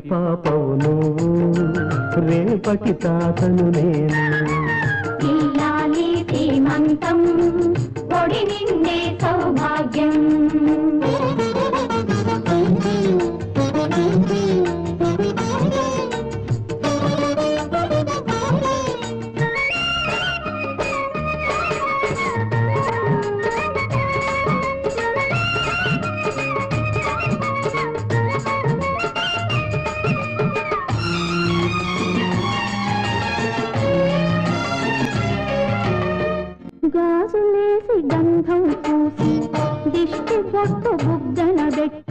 పాపవు నువ్వు రేపటి తాతను నేను ఇల్లాలి శ్రీమంతం ఒడి నిండే సౌభాగ్యం గాజులేసి గంధం పూసి దిష్టి పొట్టు బుగ్గన పెట్టి